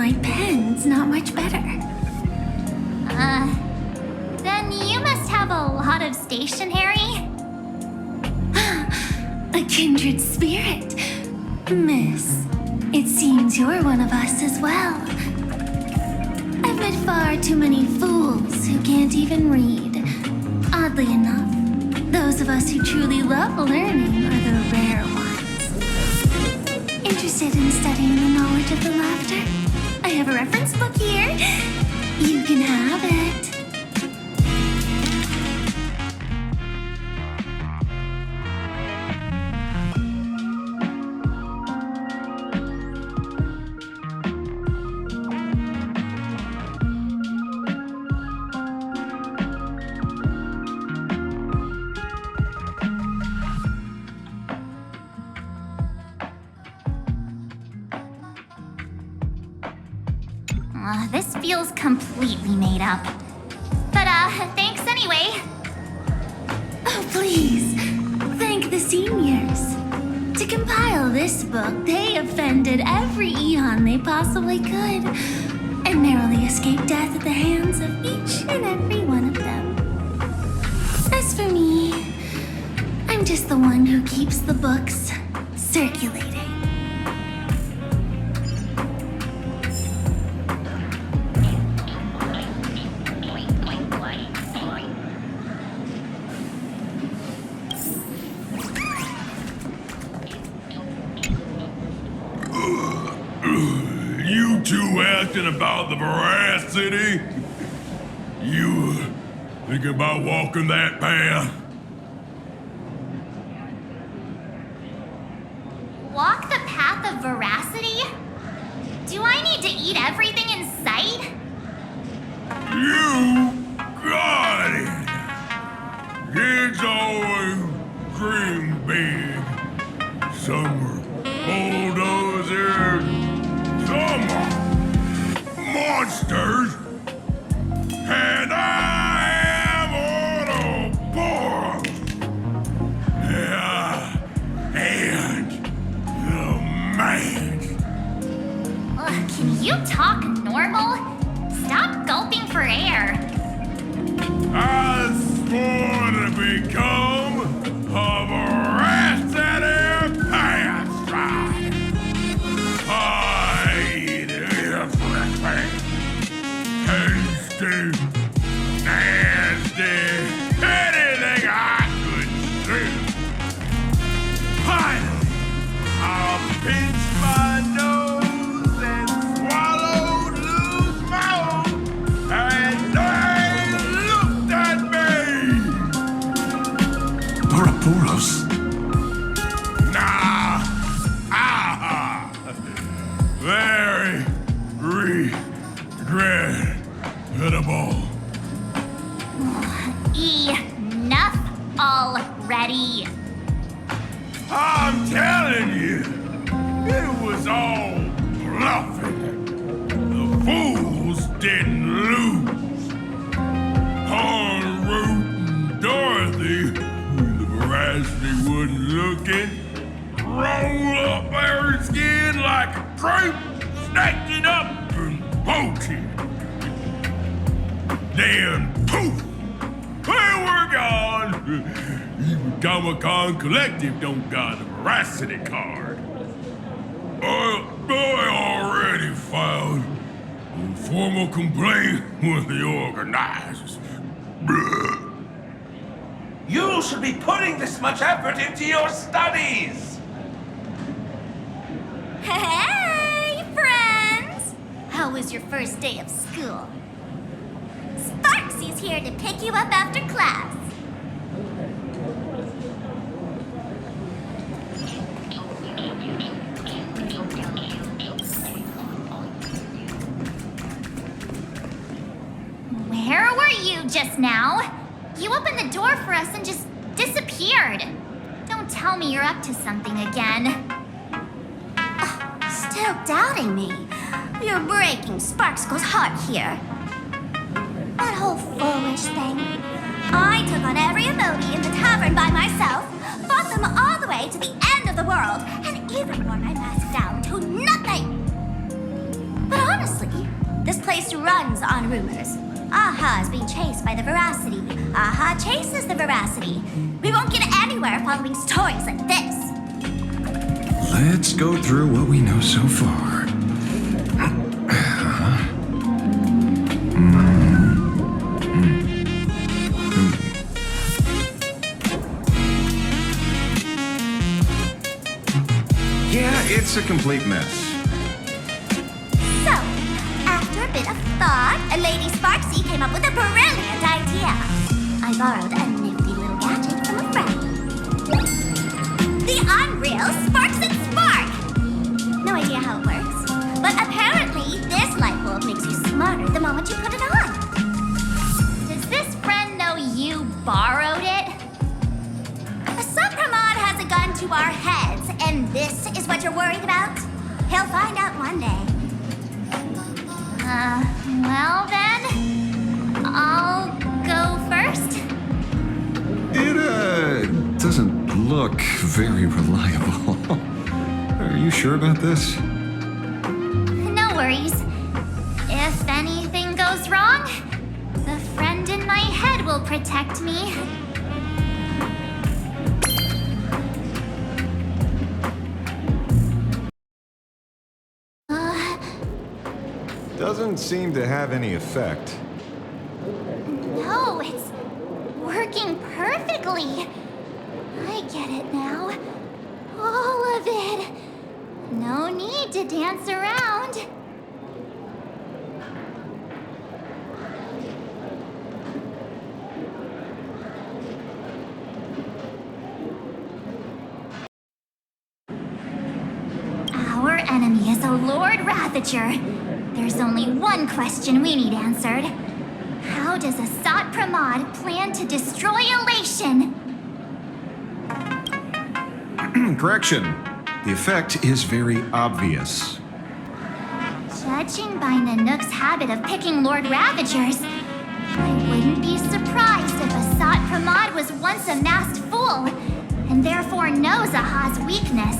my pen's not much better. Then you must have a lot of stationery? A kindred spirit. Miss, it seems you're one of us as well. I've met far too many fools who can't even read. Oddly enough, those of us who truly love learning are the rare ones. Interested in studying the knowledge of the laughter? I have a reference book here. You can have it. This feels completely made up. But, thanks anyway. Oh, please. Thank the seniors. To compile this book, they offended every eon they possibly could, and narrowly escaped death at the hands of each and every one of them. As for me, I'm just the one who keeps the books circulating. You two asking about the veracity? You think about walking that path? Walk the path of veracity? Do I need to eat everything in sight? You got it! Kids always dream big. Some bulldozers, some monsters, and I am Ouroboros. Yeah, and the man. Can you talk normal? Stop gulping for air. I swore to become a veracity pastime. I eat everything. Tasty, nasty, anything I could see. Finally, I'll pinch my nose and swallow loose mouth, and they looked at me. Ouroboros. Nah, very regrettable. Enough already. I'm telling you, it was all bluffing. The fools didn't lose. On Root and Dorothy, the veracity wasn't looking, roll up their skin like a crepe, snatched it up and bolted. Then poof, they were gone. Even Comic Con Collective don't got a veracity card. I already filed a formal complaint with the organizers. You should be putting this much effort into your studies! Hey, friends! How was your first day of school? Sparksy's here to pick you up after class. Where were you just now? You opened the door for us and just disappeared. Don't tell me you're up to something again. Still doubting me? You're breaking Sparkskull's heart here. That whole foolish thing. I took on every emoji in the tavern by myself, fought them all the way to the end of the world, and even wore my mask down to nothing. But honestly, place runs on rumors. Aha is being chased by the veracity. Aha chases the veracity. We won't get anywhere following stories like this. Let's go through what we know so far. Yeah, it's a complete mess. So, after a bit of thought, Lady Sparksy came up with a brilliant idea. I borrowed a nifty little gadget from a friend. The Unreal Sparks and Spark! No idea how it works, but apparently this light bulb makes you smarter the moment you put it on. Does this friend know you borrowed it? A Supramod has a gun to our heads, and this is what you're worried about? He'll find out one day. Well then, I'll go first. It doesn't look very reliable. Are you sure about this? No worries. If anything goes wrong, the friend in my head will protect me. Doesn't seem to have any effect. No, it's working perfectly. I get it now. All of it. No need to dance around. Our enemy is a Lord Ravager. There's only one question we need answered. How does Asat Pramod plan to destroy Elation? Correction. The effect is very obvious. Judging by Nanook's habit of picking Lord Ravagers, I wouldn't be surprised if Asat Pramod was once a masked fool, and therefore knows Aha's weakness.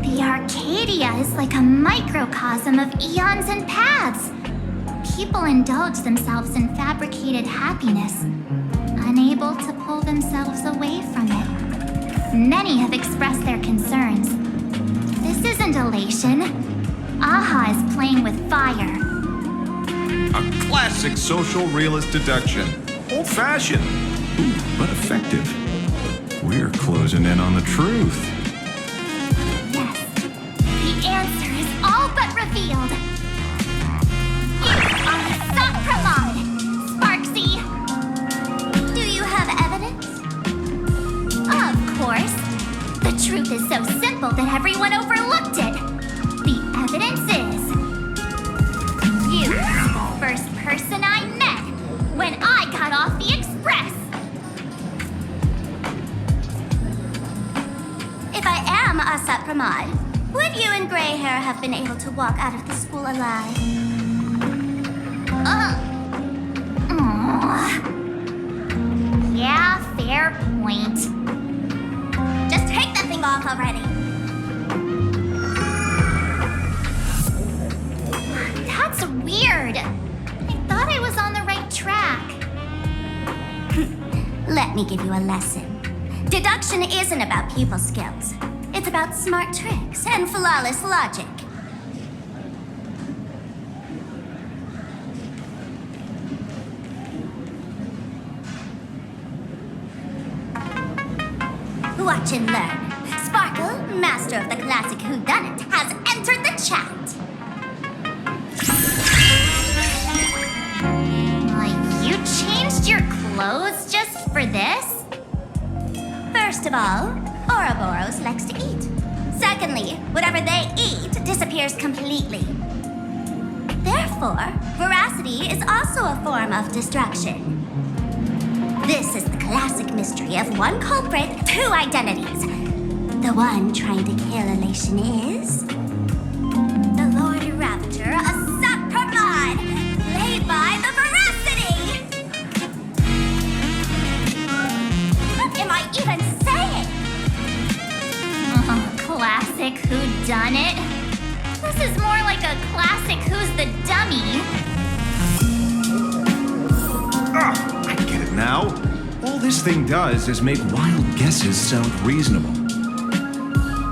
The Arcadia is like a microcosm of eons and paths. People indulge themselves in fabricated happiness, unable to pull themselves away from it. Many have expressed their concerns. This isn't elation. Aha is playing with fire. A classic social realist deduction. Old-fashioned, but effective. We're closing in on the truth. Yes, the answer is all but revealed. You are Asat Pramod, Sparksy. Do you have evidence? Of course. The truth is so simple that everyone overlooked it. The evidence is... you were the first person I met when I got off the express. If I am Asat Pramod, would you and Grey Hair have been able to walk out of the school alive? Yeah, fair point. Just take that thing off already. That's weird. I thought I was on the right track. Let me give you a lesson. Deduction isn't about pupil skills. It's about smart tricks and flawless logic. Watch and learn. Sparkle, master of the classic whodunit, has entered the chat. You changed your clothes just for this? First of all, Ouroboros likes to eat. Secondly, whatever they eat disappears completely. Therefore, veracity is also a form of destruction. This is the classic mystery of one culprit, two identities. The one trying to kill Elation is... the Lord Ravager, Asat Pramod, played by the veracity! What am I even saying? Classic whodunit. This is more like a classic Who's the dummy. Ah, I get it now. All this thing does is make wild guesses sound reasonable.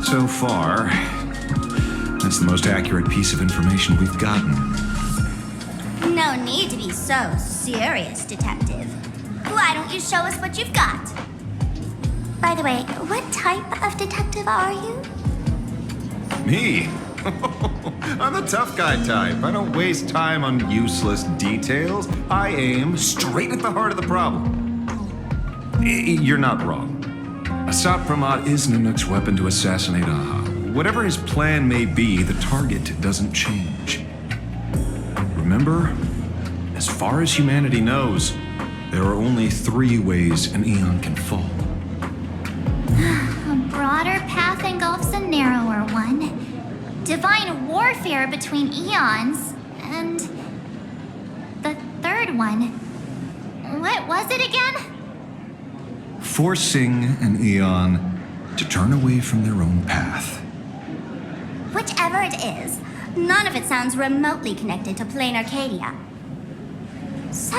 So far, that's the most accurate piece of information we've gotten. No need to be so serious, Detective. Why don't you show us what you've got? By the way, what type of detective are you? Me? I'm the tough guy type. I don't waste time on useless details. I aim straight at the heart of the problem. You're not wrong. Asat Pramod is Nanook's weapon to assassinate Aha. Whatever his plan may be, the target doesn't change. Remember, as far as humanity knows, there are only 3 ways an Eon can fall. A broader path engulfs a narrower one. Divine warfare between eons. And the third one. What was it again? Forcing an Eon to turn away from their own path. Whichever it is, none of it sounds remotely connected to plain Arcadia. So,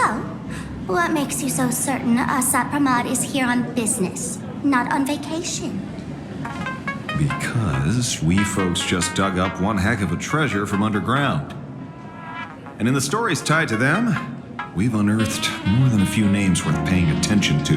what makes you so certain Asat Pramod is here on business, not on vacation? Because we folks just dug up one heck of a treasure from underground. And in the stories tied to them, we've unearthed more than a few names worth paying attention to.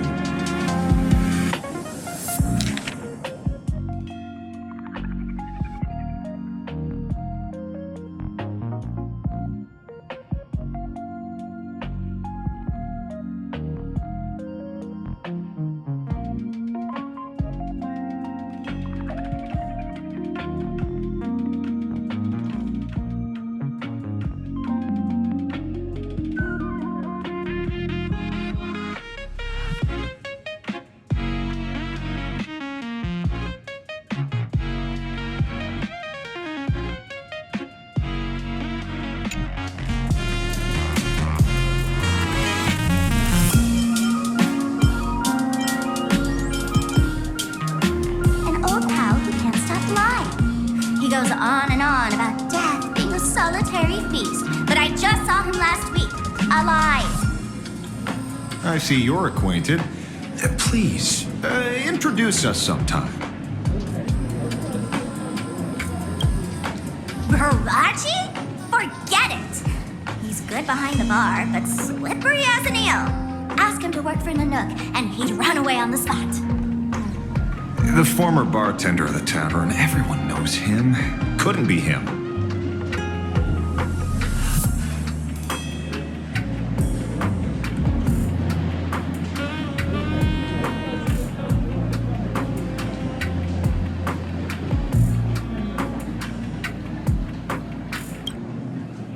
On and on about death being a solitary feast, but I just saw him last week, alive. I see you're acquainted. Please, introduce us sometime. Baraji? Forget it. He's good behind the bar, but slippery as an eel. Ask him to work for Nanook, and he'd run away on the spot. The former bartender of the tavern, everyone knows him. Couldn't be him.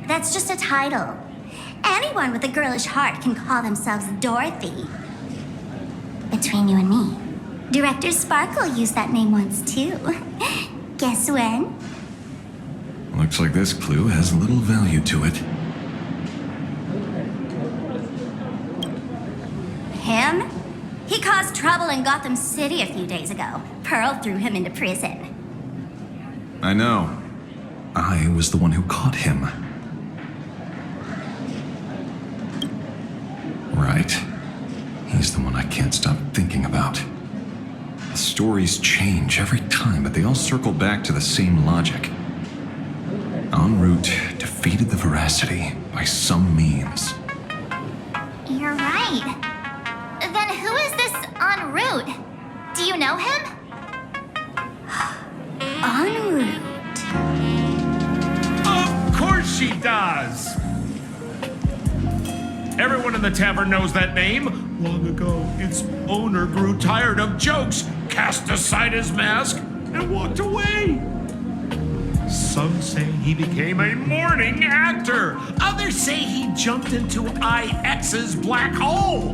That's just a title. Anyone with a girlish heart can call themselves Dorothy. Between you and me, Director Sparkle used that name once too. Guess when? Looks like this clue has little value to it. Him? He caused trouble in Gotham City a few days ago. Pearl threw him into prison. I know. I was the one who caught him. Right. He's the one I can't stop thinking about. The stories change every time, but they all circle back to the same logic. En route defeated the Veracity by some means. You're right. Then who is this en route? Do you know him? En route. Of course she does! Everyone in the tavern knows that name. Long ago, its owner grew tired of jokes, cast aside his mask, and walked away. Some say he became a mourning actor. Others say he jumped into IX's black hole.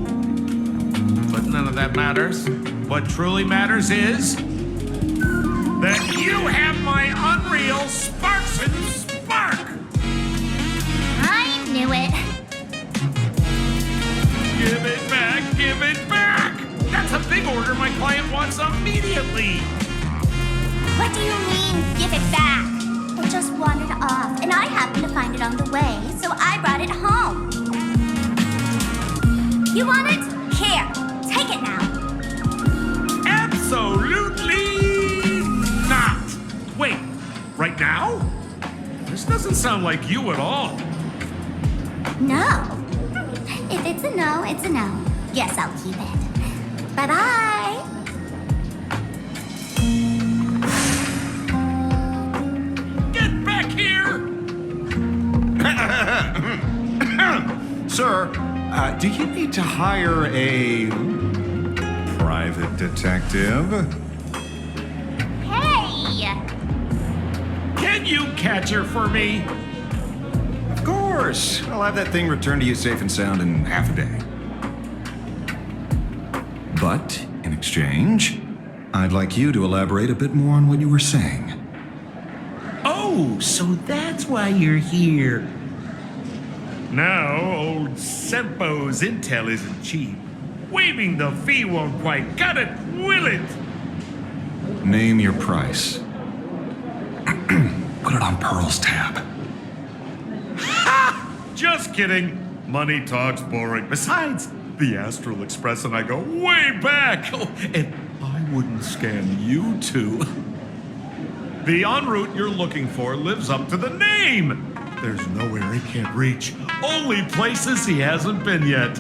But none of that matters. What truly matters is that you have my unreal Sparks and Spark. I knew it. Give it back, give it back! That's a big order my client wants immediately! What do you mean, give it back? It just wandered off, and I happened to find it along the way, so I brought it home. You want it? Here, take it now. Absolutely not! Wait, right now? This doesn't sound like you at all. No. If it's a no, it's a no. Guess I'll keep it. Bye-bye. Get back here! Sir, do you need to hire a private detective? Hey! Can you catch her for me? Of course. I'll have that thing returned to you safe and sound in half a day. But, in exchange, I'd like you to elaborate a bit more on what you were saying. Oh, so that's why you're here. Now, old Sempo's intel isn't cheap. Waiving the fee won't quite cut it, will it? Name your price. Put it on Pearl's tab. Ha! Just kidding. Money talks boring. Besides, the Astral Express and I go way back. Oh, and I wouldn't scam you two. The en route you're looking for lives up to the name. There's nowhere he can't reach. Only places he hasn't been yet.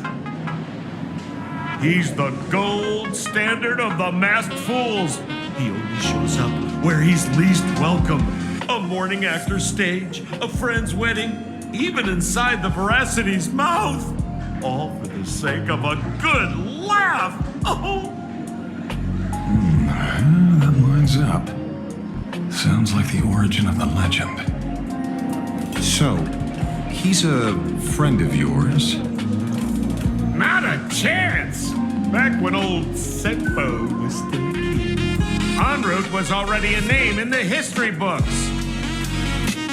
He's the gold standard of the masked fools. He only shows up where he's least welcome. A morning actor's stage, a friend's wedding, even inside the Veracity's mouth. All for the sake of a good laugh. Oh! That lines up. Sounds like the origin of the legend. So, he's a friend of yours? Not a chance! Back when old Sempo was still a kid. En route was already a name in the history books.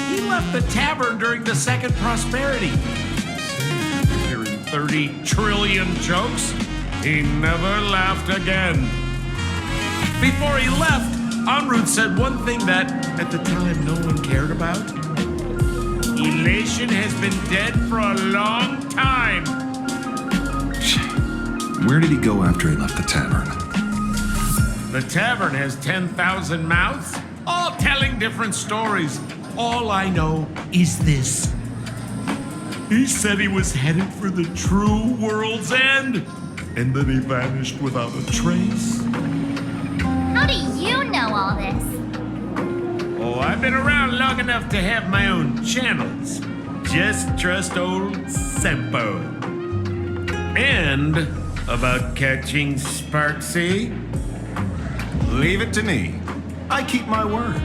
He left the tavern during the Second Prosperity. Hearing 30 trillion jokes, he never laughed again. Before he left, en route said one thing that, at the time, no one cared about. Elation has been dead for a long time. Where did he go after he left the tavern? The tavern has 10,000 mouths, all telling different stories. All I know is this. He said he was headed for the true world's end, and then he vanished without a trace. How do you know all this? Oh, I've been around long enough to have my own channels. Just trust old Sempo. And about catching Sparksy? Leave it to me. I keep my word.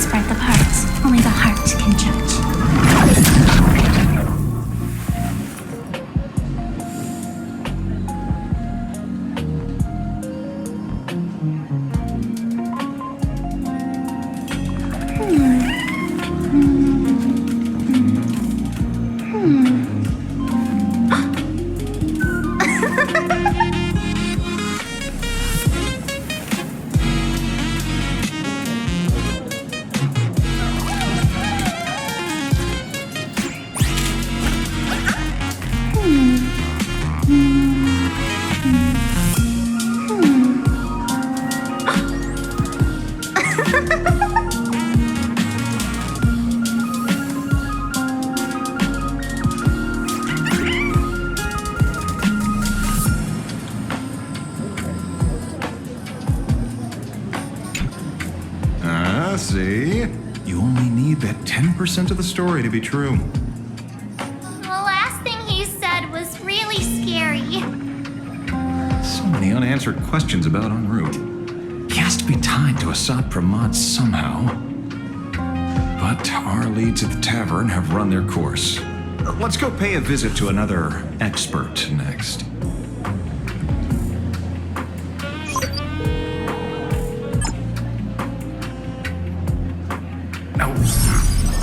Breadth apart. Only the heart can judge. See? You only need that 10% of the story to be true. The last thing he said was really scary. So many unanswered questions about en route. He has to be tied to Assad Pramod somehow. our leads at the tavern have run their course. Let's go pay a visit to another expert next.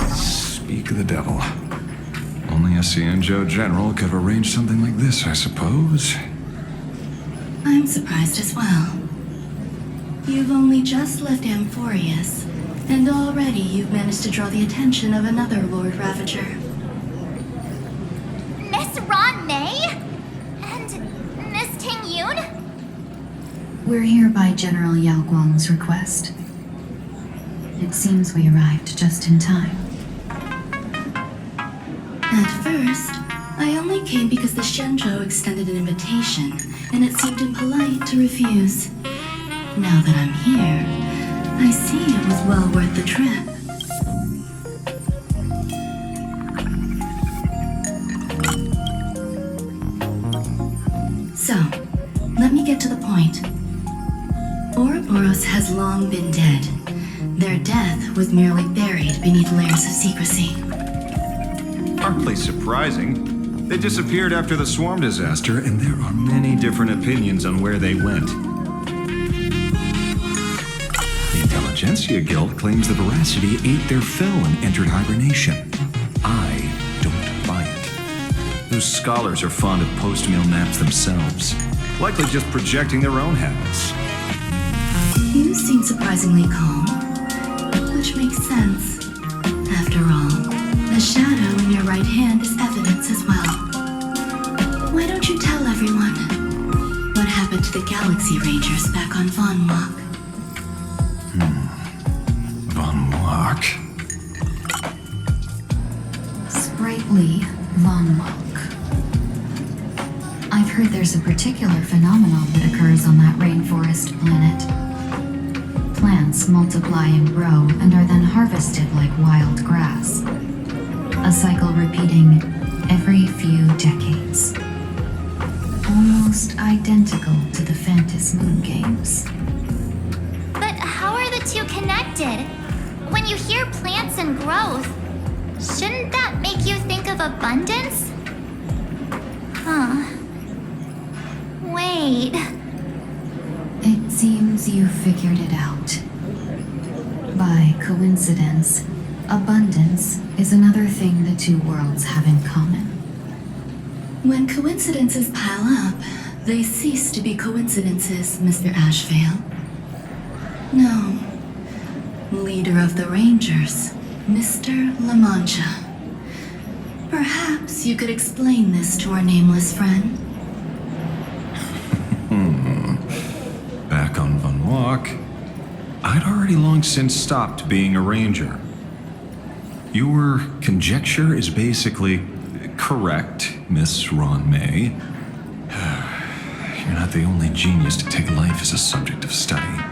Speak of the devil. Only a Cienjo general could have arranged something like this, I suppose. I'm surprised as well. You've only just left Amphorius, and already you've managed to draw the attention of another Lord Ravager. Miss Ron May? And Miss Ting Yoon? We're here by General Yao Guang's request. It seems we arrived just in time. At first, I only came because the Shenzhou extended an invitation, and it seemed impolite to refuse. Now that I'm here, I see it was well worth the trip. So, let me get to the point. Ouroboros has long been dead. Their death was merely buried beneath layers of secrecy. Hardly surprising. They disappeared after the swarm disaster, and there are many different opinions on where they went. The Intelligentsia Guild claims the Veracity ate their fill and entered hibernation. I don't buy it. Those scholars are fond of post-meal naps themselves, likely just projecting their own habits. You seem surprisingly calm, which makes sense. After all, the shadow in your right hand is evidence as well. Why don't you tell everyone what happened to the Galaxy Rangers back on Von Walk? Von Walk? Sprightly Von Walk. I've heard there's a particular phenomenon that occurs on that rainforest planet. Plants multiply and grow and are then harvested like wild grass. A cycle repeating every few decades. Almost identical to the Phantom Moon games. But how are the two connected? When you hear plants and growth, shouldn't that make you think of abundance? Huh. Wait. It seems you figured it out. By coincidence, abundance is another thing the two worlds have in common. When coincidences pile up, they cease to be coincidences, Mr. Ashvale. No. Leader of the Rangers, Mr. La Mancha. Perhaps you could explain this to our nameless friend. Back on Von Walk, I'd already long since stopped being a ranger. Your conjecture is basically correct, Miss Ron May. You're not the only genius to take life as a subject of study.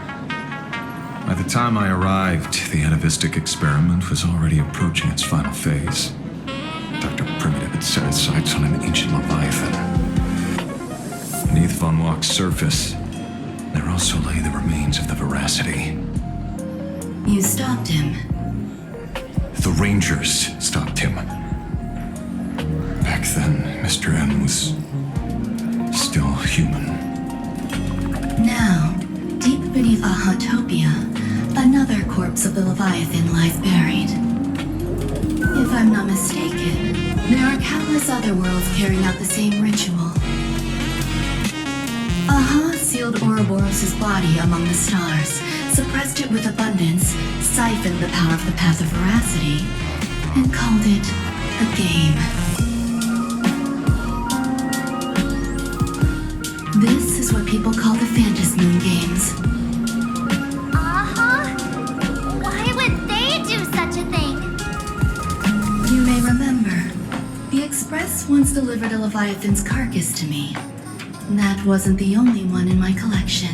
By the time I arrived, the atavistic experiment was already approaching its final phase. Dr. Primitive had set his sights on an ancient leviathan. Beneath Von Walk's surface, there also lay the remains of the Veracity. You stopped him. The Rangers stopped him. Back then, Mr. N was still human. Now, deep beneath Ahatopia, another corpse of the Leviathan lies buried. If I'm not mistaken, there are countless other worlds carrying out the same ritual. Aha sealed Ouroboros' body among the stars, suppressed it with abundance, siphoned the power of the Path of Veracity, and called it a game. This is what people call the Phantom Moon games. Why would they do such a thing? You may remember, the Express once delivered a Leviathan's carcass to me. That wasn't the only one in my collection.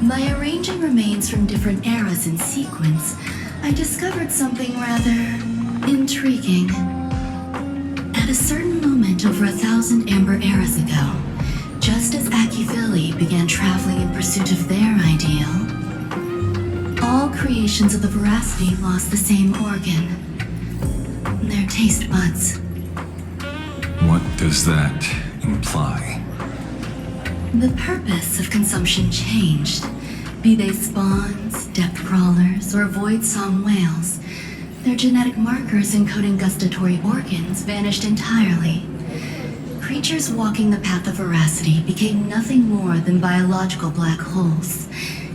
By arranging remains from different eras in sequence, I discovered something rather intriguing. At a certain moment over 1,000 Amber eras ago, just as Akivili began traveling in pursuit of their ideal, All creations of the Veracity lost the same organ. Their taste buds. What does that imply? The purpose of consumption changed. Be they spawns, depth crawlers, or void song whales, their genetic markers encoding gustatory organs vanished entirely. Creatures walking the path of veracity became nothing more than biological black holes,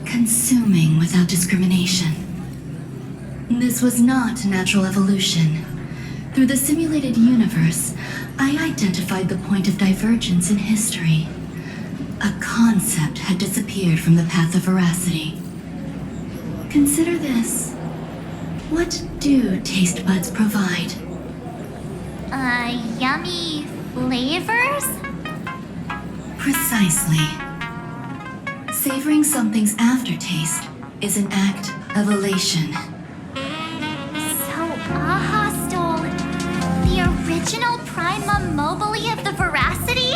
consuming without discrimination. This was not natural evolution. Through the simulated universe, I identified the point of divergence in history. A concept had disappeared from the path of veracity. Consider this. What do taste buds provide? Yummy flavors? Precisely. Savoring something's aftertaste is an act of elation. So Aha stole the original Prima Mobile of the Veracity?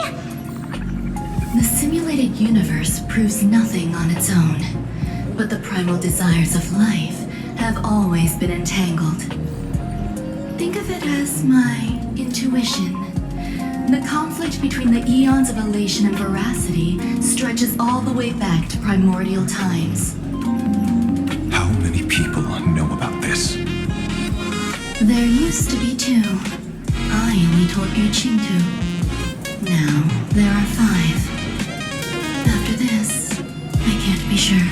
The simulated universe proves nothing on its own, but the primal desires of life have always been entangled. Think of it as my intuition. The conflict between the eons of elation and veracity stretches all the way back to primordial times. How many people know about this? There used to be 2. I only told Yuqing 2. Now there are 5. After this, I can't be sure.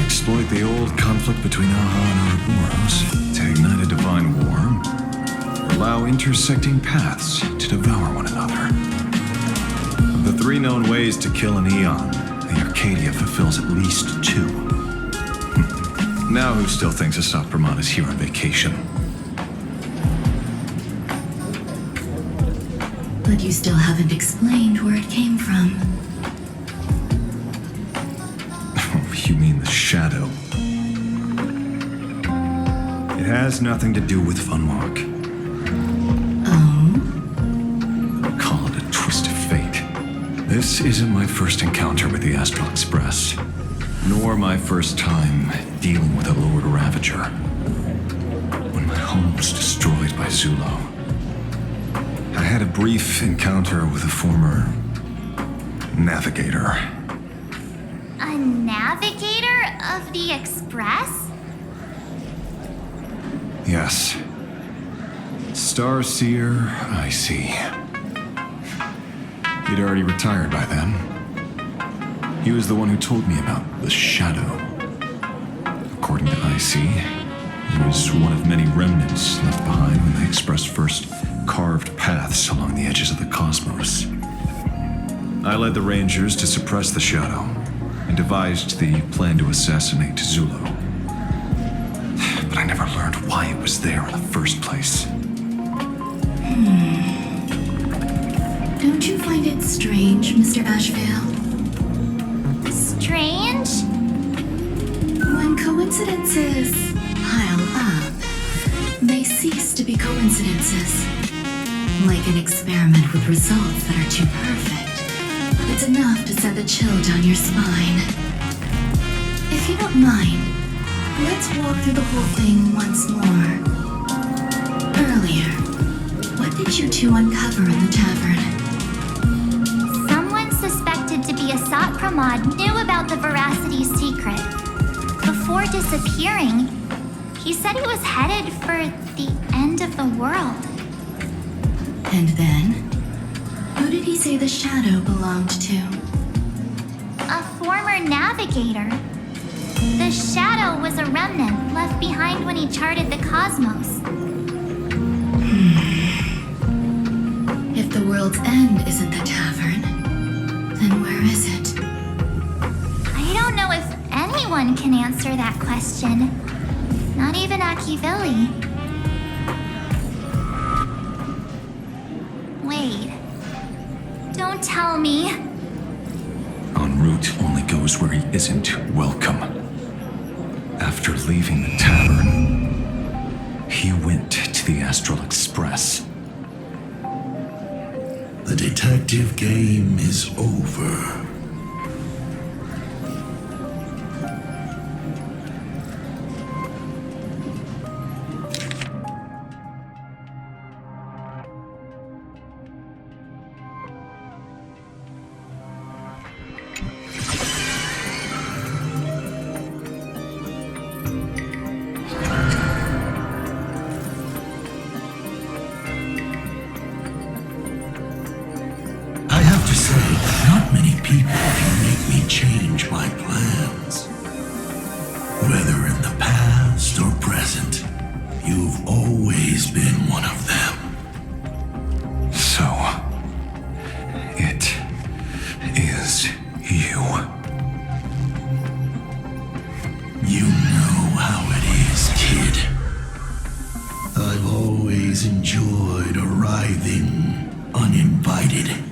Exploit the old conflict between Aha and Ouroboros to ignite a divine war, or allow intersecting paths to devour one another. Of the 3 known ways to kill an eon, the Arcadia fulfills at least 2. Now who still thinks Asat Brahman is here on vacation? But you still haven't explained where it came from. You mean the shadow? It has nothing to do with Funwalk. Oh? Call it a twist of fate. This isn't my first encounter with the Astral Express, nor my first time dealing with a Lord Ravager. When my home was destroyed by Zulo, I had a brief encounter with a former navigator. A navigator of the Express? Yes. Starseer, I see. He'd already retired by then. He was the one who told me about the Shadow. According to IC, he was one of many remnants left behind when the Express first carved paths along the edges of the cosmos. I led the Rangers to suppress the Shadow and devised the plan to assassinate Zulo. But I never learned why it was there in the first place. Don't you find it strange, Mr. Ashvale? Strange? When coincidences pile up, they cease to be coincidences. Like an experiment with results that are too perfect. It's enough to send a chill down your spine. If you don't mind, let's walk through the whole thing once more. Earlier, what did you 2 uncover in the tavern? Someone suspected to be Asat Pramod knew about the Veracity secret. Before disappearing, he said he was headed for the end of the world. And then? Who did he say the shadow belonged to? A former navigator. The Shadow was a remnant left behind when he charted the cosmos. If the world's end isn't the tavern, then where is it? I don't know if anyone can answer that question. Not even Akivili. Wait. Don't tell me. En route only goes where he isn't welcome. After leaving the tavern, he went to the Astral Express. The detective game is over. arriving uninvited.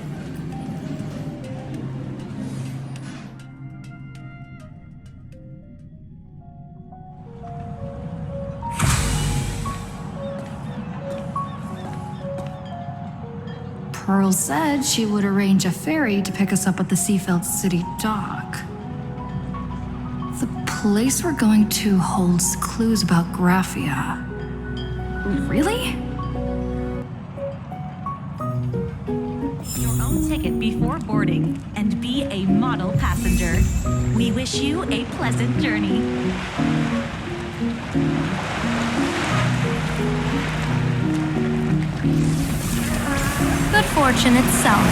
Pearl said she would arrange a ferry to pick us up at the Seafeld City dock. The place we're going to holds clues about Graphia. Really? Your own ticket before boarding and be a model passenger. We wish you a pleasant journey. Good fortune itself.